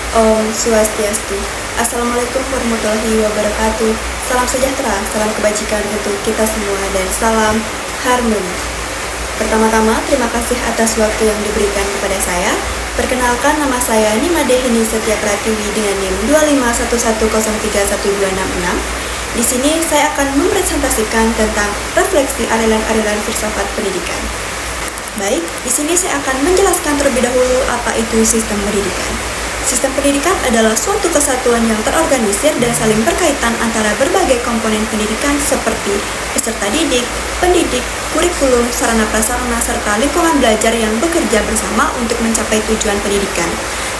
Om Swastiastu. Assalamualaikum warahmatullahi wabarakatuh. Salam sejahtera, salam kebajikan untuk kita semua, dan salam harmoni. Pertama-tama, terima kasih atas waktu yang diberikan kepada saya. Perkenalkan, nama saya Nima Dehini Setia Pratiwi dengan NIM 25110312666. Di sini saya akan mempresentasikan tentang refleksi aliran-aliran filsafat pendidikan. Baik, di sini saya akan menjelaskan terlebih dahulu apa itu sistem pendidikan. Sistem pendidikan adalah suatu kesatuan yang terorganisir dan saling berkaitan antara berbagai komponen pendidikan seperti peserta didik, pendidik, kurikulum, sarana prasarana, serta lingkungan belajar yang bekerja bersama untuk mencapai tujuan pendidikan.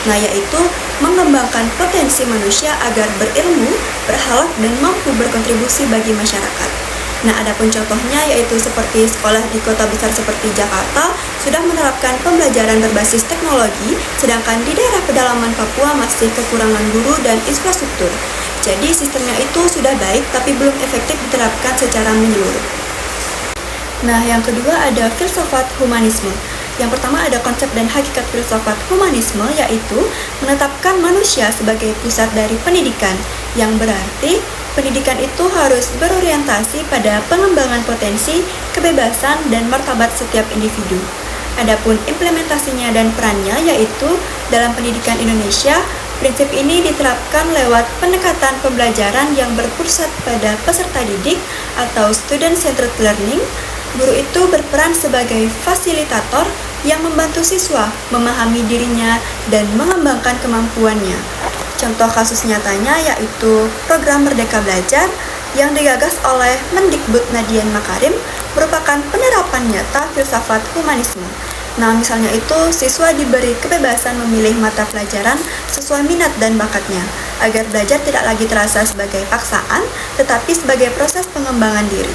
Nah, yaitu mengembangkan potensi manusia agar berilmu, berhalak, dan mampu berkontribusi bagi masyarakat. Nah, adapun contohnya yaitu seperti sekolah di kota besar seperti Jakarta sudah menerapkan pembelajaran berbasis teknologi, sedangkan di daerah pedalaman Papua masih kekurangan guru dan infrastruktur. Jadi sistemnya itu sudah baik tapi belum efektif diterapkan secara menyeluruh. Nah, yang kedua ada filsafat humanisme. Yang pertama ada konsep dan hakikat filsafat humanisme, yaitu menetapkan manusia sebagai pusat dari pendidikan, yang berarti pendidikan itu harus berorientasi pada pengembangan potensi, kebebasan, dan martabat setiap individu. Adapun implementasinya dan perannya yaitu dalam pendidikan Indonesia, prinsip ini diterapkan lewat pendekatan pembelajaran yang berpusat pada peserta didik atau student-centered learning. Guru itu berperan sebagai fasilitator yang membantu siswa memahami dirinya dan mengembangkan kemampuannya. Contoh kasus nyatanya yaitu program Merdeka Belajar yang digagas oleh Mendikbud Nadiem Makarim merupakan penerapan nyata filsafat humanisme. Nah, misalnya itu siswa diberi kebebasan memilih mata pelajaran sesuai minat dan bakatnya, agar belajar tidak lagi terasa sebagai paksaan, tetapi sebagai proses pengembangan diri.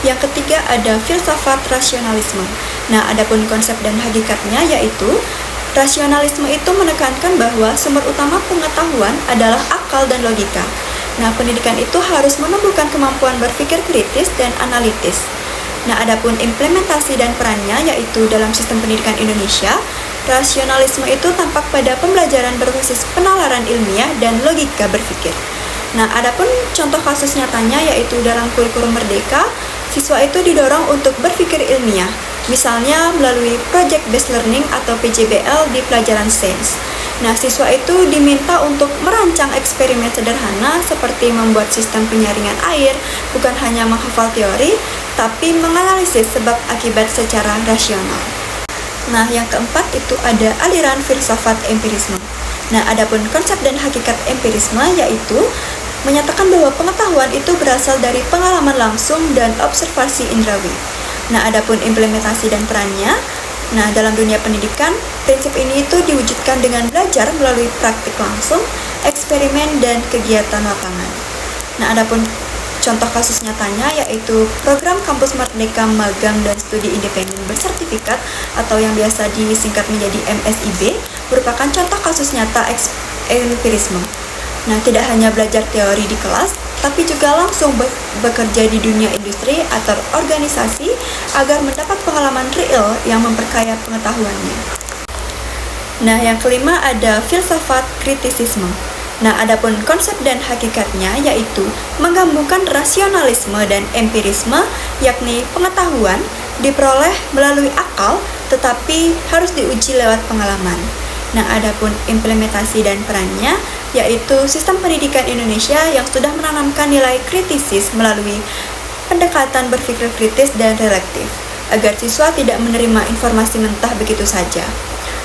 Yang ketiga ada filsafat rasionalisme. Nah, adapun konsep dan hakikatnya yaitu rasionalisme itu menekankan bahwa sumber utama pengetahuan adalah akal dan logika. Nah, pendidikan itu harus menumbuhkan kemampuan berpikir kritis dan analitis. Nah, adapun implementasi dan perannya yaitu dalam sistem pendidikan Indonesia, rasionalisme itu tampak pada pembelajaran berbasis penalaran ilmiah dan logika berpikir. Nah, adapun contoh kasus nyatanya yaitu dalam kurikulum Merdeka, siswa itu didorong untuk berpikir ilmiah, misalnya melalui Project Based Learning atau PJBL di pelajaran sains. Nah, siswa itu diminta untuk merancang eksperimen sederhana seperti membuat sistem penyaringan air, bukan hanya menghafal teori, tapi menganalisis sebab akibat secara rasional. Nah, yang keempat itu ada aliran filsafat empirisme. Nah, adapun konsep dan hakikat empirisme yaitu menyatakan bahwa pengetahuan itu berasal dari pengalaman langsung dan observasi indrawi. Nah, adapun implementasi dan perannya, nah dalam dunia pendidikan, prinsip ini itu diwujudkan dengan belajar melalui praktik langsung, eksperimen, dan kegiatan lapangan. Nah, adapun contoh kasus nyatanya yaitu program Kampus Merdeka Magang dan Studi Independen Bersertifikat atau yang biasa disingkat menjadi MSIB, merupakan contoh kasus nyata empirisme. Nah, tidak hanya belajar teori di kelas, tapi juga langsung bekerja di dunia industri atau organisasi agar mendapat pengalaman real yang memperkaya pengetahuannya. Nah, yang kelima ada filsafat kritisisme. Nah, adapun konsep dan hakikatnya yaitu menggabungkan rasionalisme dan empirisme, yakni pengetahuan diperoleh melalui akal tetapi harus diuji lewat pengalaman. Nah, adapun implementasi dan perannya yaitu sistem pendidikan Indonesia yang sudah menanamkan nilai kritisis melalui pendekatan berpikir kritis dan reflektif, agar siswa tidak menerima informasi mentah begitu saja.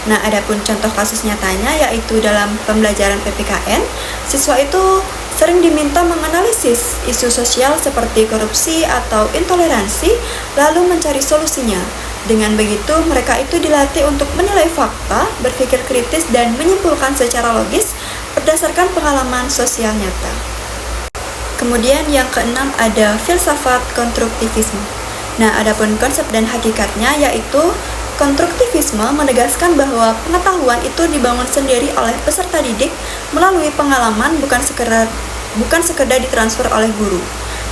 Nah, adapun contoh kasus nyatanya yaitu dalam pembelajaran PPKN, siswa itu sering diminta menganalisis isu sosial seperti korupsi atau intoleransi, lalu mencari solusinya. Dengan begitu, mereka itu dilatih untuk menilai fakta, berpikir kritis, dan menyimpulkan secara logis berdasarkan pengalaman sosial nyata. Kemudian yang keenam ada filsafat konstruktivisme. Nah, adapun konsep dan hakikatnya yaitu konstruktivisme menegaskan bahwa pengetahuan itu dibangun sendiri oleh peserta didik melalui pengalaman, bukan sekedar ditransfer oleh guru.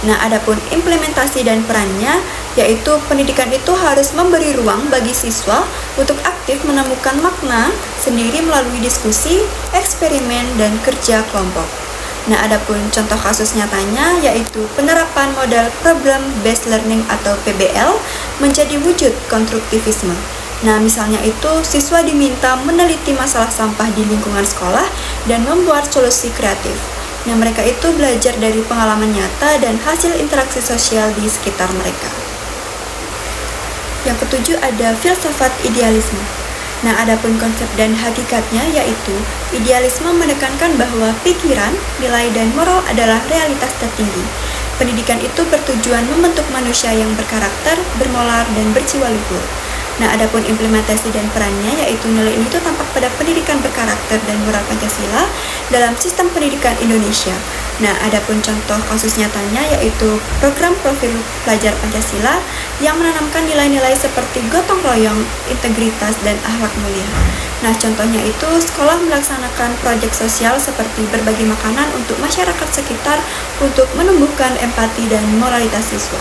Nah, adapun implementasi dan perannya yaitu pendidikan itu harus memberi ruang bagi siswa untuk aktif menemukan makna sendiri melalui diskusi, eksperimen, dan kerja kelompok. Nah, adapun contoh kasus nyatanya yaitu penerapan model Problem Based Learning atau PBL menjadi wujud konstruktivisme. Nah, misalnya itu siswa diminta meneliti masalah sampah di lingkungan sekolah dan membuat solusi kreatif. Nah, mereka itu belajar dari pengalaman nyata dan hasil interaksi sosial di sekitar mereka. Yang ketujuh ada filsafat idealisme. Nah, adapun konsep dan hakikatnya yaitu idealisme menekankan bahwa pikiran, nilai, dan moral adalah realitas tertinggi. Pendidikan itu bertujuan membentuk manusia yang berkarakter, bermoral, dan berjiwa luhur. Nah, adapun implementasi dan perannya yaitu nilai ini tampak pada pendidikan berkarakter dan moral Pancasila dalam sistem pendidikan Indonesia. Nah, adapun contoh kasus nyatanya yaitu program profil pelajar Pancasila yang menanamkan nilai-nilai seperti gotong royong, integritas, dan akhlak mulia. Nah, contohnya itu sekolah melaksanakan proyek sosial seperti berbagi makanan untuk masyarakat sekitar untuk menumbuhkan empati dan moralitas siswa.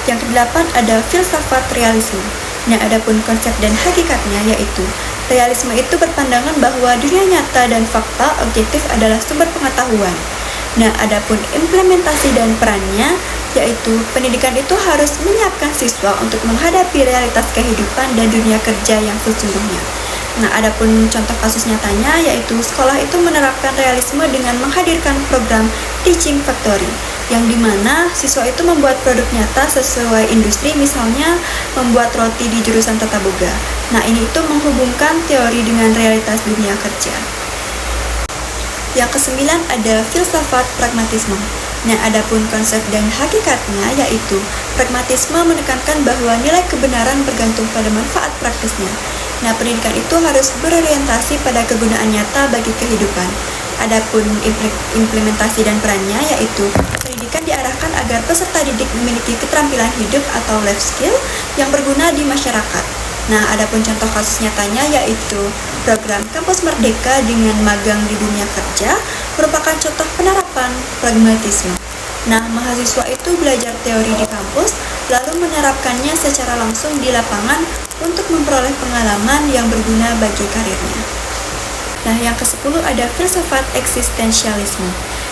Yang kedelapan ada filsafat realisme. Nah, adapun konsep dan hakikatnya yaitu realisme itu berpandangan bahwa dunia nyata dan fakta objektif adalah sumber pengetahuan. Nah, adapun implementasi dan perannya yaitu pendidikan itu harus menyiapkan siswa untuk menghadapi realitas kehidupan dan dunia kerja yang sesungguhnya. Nah, adapun contoh kasus nyatanya yaitu sekolah itu menerapkan realisme dengan menghadirkan program Teaching Factory, yang dimana siswa itu membuat produk nyata sesuai industri, misalnya membuat roti di jurusan Tata Boga. Nah, ini itu menghubungkan teori dengan realitas dunia kerja. Yang kesembilan ada filsafat pragmatisme. Nah, adapun konsep dan hakikatnya yaitu pragmatisme menekankan bahwa nilai kebenaran bergantung pada manfaat praktisnya. Nah, pendidikan itu harus berorientasi pada kegunaan nyata bagi kehidupan. Adapun implementasi dan perannya yaitu pendidikan diarahkan agar peserta didik memiliki keterampilan hidup atau life skill yang berguna di masyarakat. Nah, adapun contoh kasus nyatanya yaitu program Kampus Merdeka dengan magang di dunia kerja merupakan contoh penerapan pragmatisme. Nah, mahasiswa itu belajar teori di kampus lalu menerapkannya secara langsung di lapangan untuk memperoleh pengalaman yang berguna bagi karirnya. Nah, yang ke-10 ada filsafat eksistensialisme.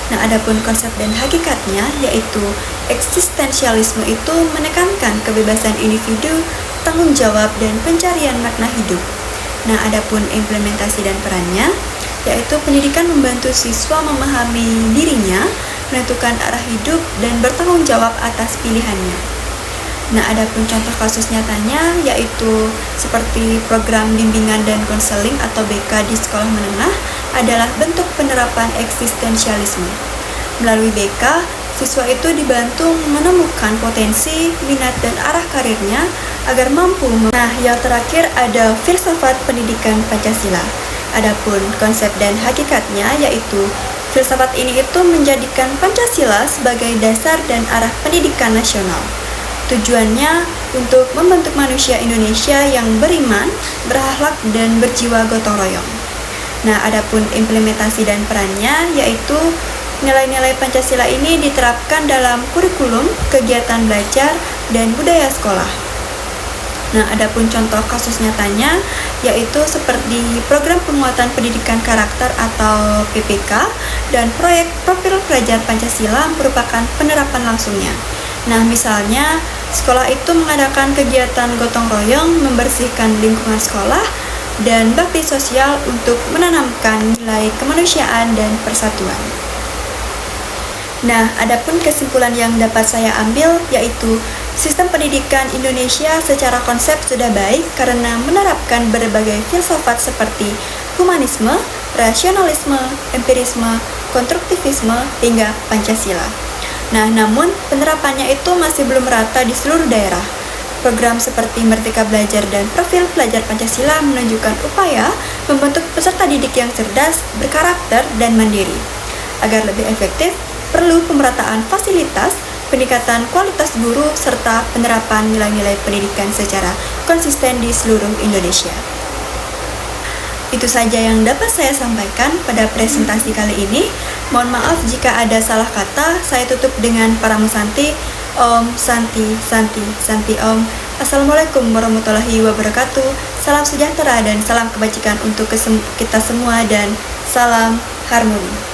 Nah, adapun konsep dan hakikatnya yaitu eksistensialisme itu menekankan kebebasan individu, tanggung jawab, dan pencarian makna hidup. Nah, adapun implementasi dan perannya yaitu pendidikan membantu siswa memahami dirinya, menentukan arah hidup, dan bertanggung jawab atas pilihannya. Nah, adapun contoh kasus nyatanya yaitu seperti program bimbingan dan konseling atau BK di sekolah menengah adalah bentuk penerapan eksistensialisme. Melalui BK, siswa itu dibantu menemukan potensi, minat, dan arah karirnya agar mampu. Nah, yang terakhir ada filsafat pendidikan Pancasila. Adapun konsep dan hakikatnya yaitu filsafat ini itu menjadikan Pancasila sebagai dasar dan arah pendidikan nasional. Tujuannya untuk membentuk manusia Indonesia yang beriman, berakhlak, dan berjiwa gotong royong. Nah, adapun implementasi dan perannya yaitu nilai-nilai Pancasila ini diterapkan dalam kurikulum, kegiatan belajar, dan budaya sekolah. Nah, adapun contoh kasus nyatanya yaitu seperti program penguatan pendidikan karakter atau PPK dan proyek profil pelajar Pancasila merupakan penerapan langsungnya. Nah, misalnya sekolah itu mengadakan kegiatan gotong royong, membersihkan lingkungan sekolah, dan bakti sosial untuk menanamkan nilai kemanusiaan dan persatuan. Nah, adapun kesimpulan yang dapat saya ambil yaitu sistem pendidikan Indonesia secara konsep sudah baik karena menerapkan berbagai filsafat seperti humanisme, rasionalisme, empirisme, konstruktivisme, hingga Pancasila. Nah, namun penerapannya itu masih belum merata di seluruh daerah. Program seperti Merdeka Belajar dan Profil Pelajar Pancasila menunjukkan upaya membentuk peserta didik yang cerdas, berkarakter, dan mandiri. Agar lebih efektif, perlu pemerataan fasilitas, peningkatan kualitas guru, serta penerapan nilai-nilai pendidikan secara konsisten di seluruh Indonesia. Itu saja yang dapat saya sampaikan pada presentasi kali ini. Mohon maaf jika ada salah kata. Saya tutup dengan Paramusanti. Om Santi, Santi, Santi Om. Assalamualaikum warahmatullahi wabarakatuh. Salam sejahtera dan salam kebajikan untuk kita semua dan salam harmoni.